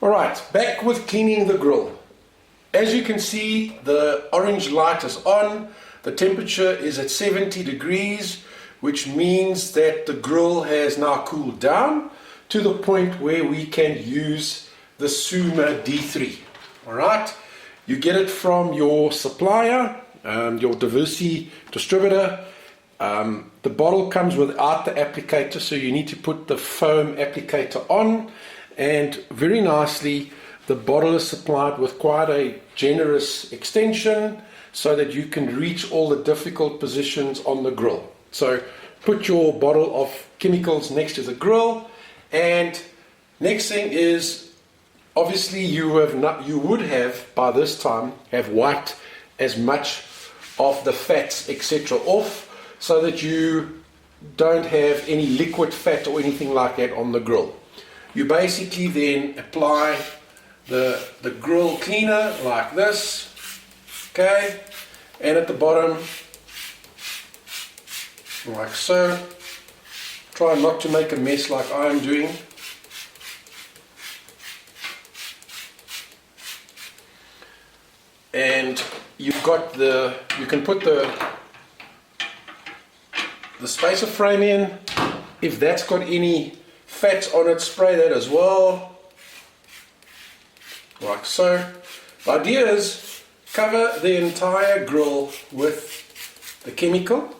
Alright, back with cleaning the grill. As you can see, the orange light is on. The temperature is at 70 degrees, which means that the grill has now cooled down to the point where we can use the SUMA D3. Alright, you get it from your supplier, your Diversey distributor. The bottle comes without the applicator, so you need to put the foam applicator on, and very nicely the bottle is supplied with quite a generous extension so that you can reach all the difficult positions on the grill. So put your bottle of chemicals next to the grill, and next thing is, obviously you would have by this time have wiped as much of the fats etc. off, so that you don't have any liquid fat or anything like that on the grill. You basically then apply the grill cleaner like this, okay, and at the bottom like so. Try not to make a mess like I am doing. And you've got you can put the spacer frame in. If that's got any fat on it, spray that as well, like so. The idea is cover the entire grill with the chemical,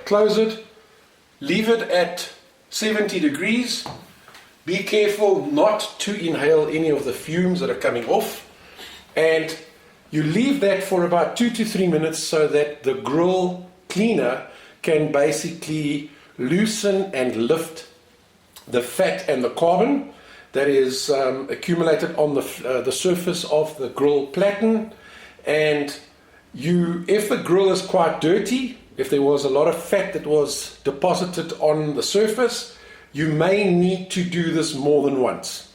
close it, leave it at 70 degrees. Be careful not to inhale any of the fumes that are coming off, and you leave that for about 2 to 3 minutes so that the grill cleaner can basically loosen and lift the fat and the carbon that is accumulated on the surface of the grill platen. And if the grill is quite dirty, if there was a lot of fat that was deposited on the surface, you may need to do this more than once.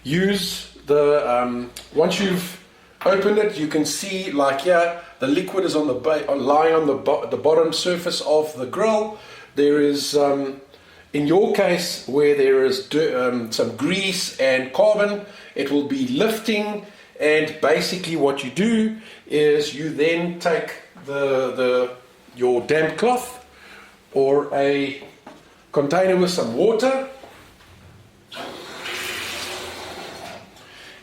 Use once you've opened it, you can see, like here, the liquid is on lying on the bottom surface of the grill. There is, in your case, where there is some grease and carbon, it will be lifting, and basically what you do is you then take your damp cloth or a container with some water,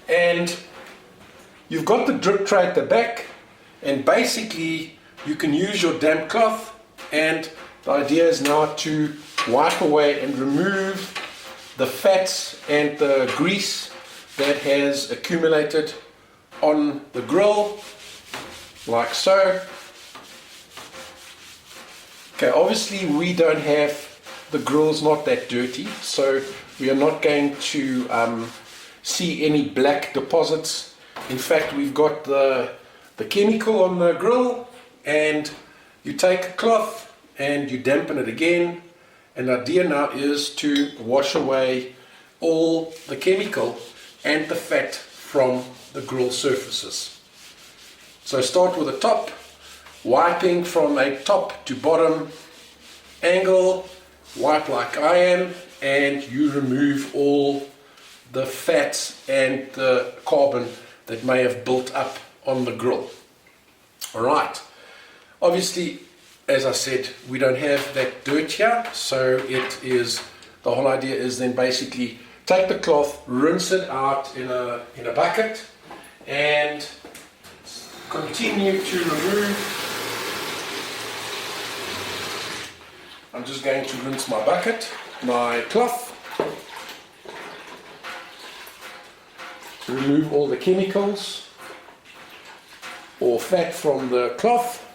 and you've got the drip tray at the back, and basically you can use your damp cloth, and the idea is now to wipe away and remove the fats and the grease that has accumulated on the grill, like so. Okay, obviously we don't have, the grill's not that dirty, so we are not going to see any black deposits. In fact, we've got the chemical on the grill, and you take a cloth and you dampen it again, and the idea now is to wash away all the chemical and the fat from the grill surfaces. So start with the top, wiping from a top to bottom angle, wipe like I am, and you remove all the fats and the carbon that may have built up on the grill. Alright, obviously, as I said, we don't have that dirt here, so the whole idea is then basically take the cloth, rinse it out in a bucket, and continue to remove. I'm just going to rinse my cloth, remove all the chemicals or fat from the cloth,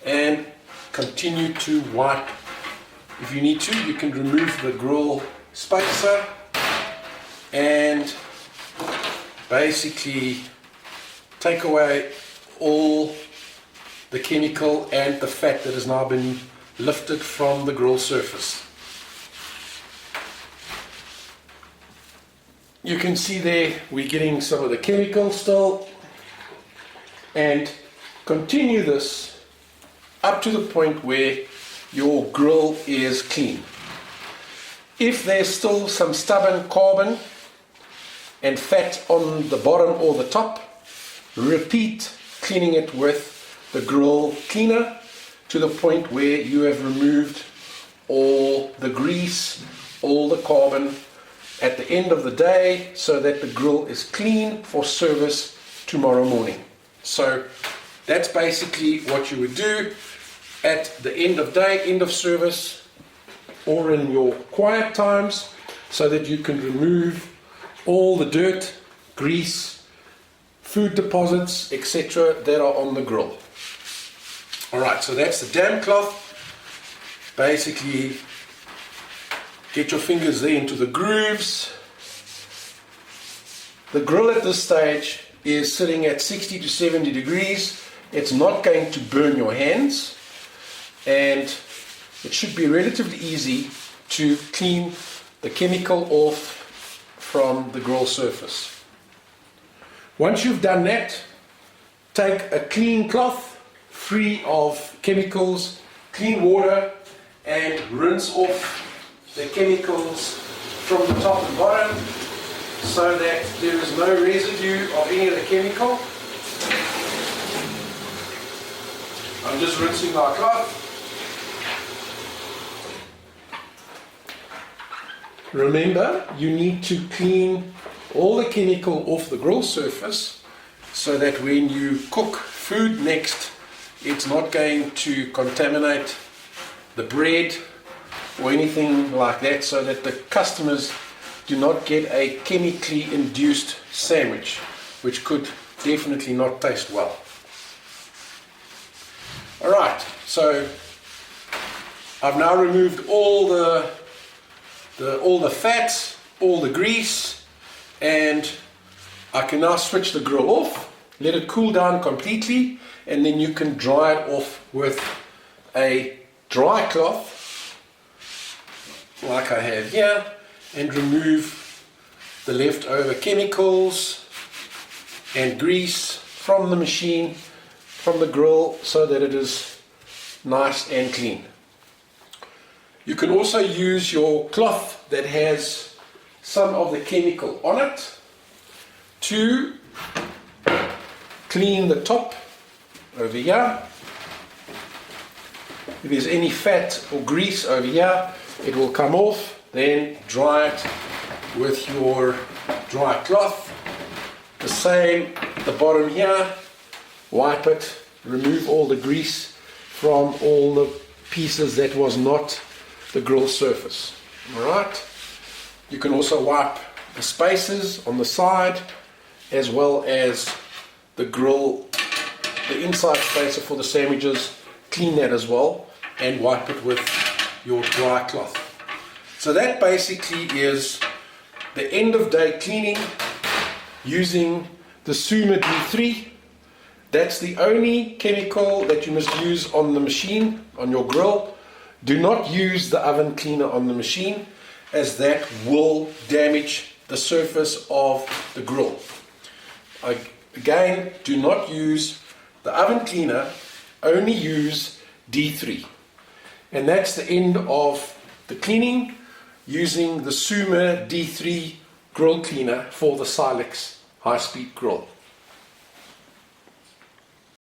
and continue to wipe. If you need to, you can remove the grill spacer and basically take away all the chemical and the fat that has now been lifted from the grill surface. You can see there we're getting some of the chemical still, and continue this up to the point where your grill is clean. If there's still some stubborn carbon and fat on the bottom or the top, repeat cleaning it with the grill cleaner to the point where you have removed all the grease, all the carbon at the end of the day, so that the grill is clean for service tomorrow morning. So that's basically what you would do at the end of day, end of service, or in your quiet times, so that you can remove all the dirt, grease, food deposits, etc. that are on the grill. Alright, so that's the damp cloth. Basically, get your fingers there into the grooves. The grill at this stage is sitting at 60 to 70 degrees. It's not going to burn your hands, and it should be relatively easy to clean the chemical off from the grill surface. Once you've done that, take a clean cloth free of chemicals, clean water, and rinse off the chemicals from the top and bottom, so that there is no residue of any of the chemical. I'm just rinsing my cloth. Remember, you need to clean all the chemical off the grill surface, so that when you cook food next, it's not going to contaminate the bread or anything like that, so that the customers do not get a chemically induced sandwich, which could definitely not taste well. Alright, so I've now removed all the fat, all the grease, and I can now switch the grill off, let it cool down completely, and then you can dry it off with a dry cloth like I have here, and remove the leftover chemicals and grease from the machine, from the grill, so that it is nice and clean. You can also use your cloth that has some of the chemical on it to clean the top over here. If there's any fat or grease over here, it will come off. Then dry it with your dry cloth. The same at the bottom here. Wipe it, remove all the grease from all the pieces that was not the grill surface. Alright, you can also wipe the spaces on the side, as well as the grill, the inside spacer for the sandwiches. Clean that as well and wipe it with your dry cloth. So that basically is the end of day cleaning using the SUMA D3. That's the only chemical that you must use on the machine, on your grill. Do not use the oven cleaner on the machine, as that will damage the surface of the grill. Again, do not use the oven cleaner, only use D3. And that's the end of the cleaning using the SUMA D3 grill cleaner for the Silex high-speed grill.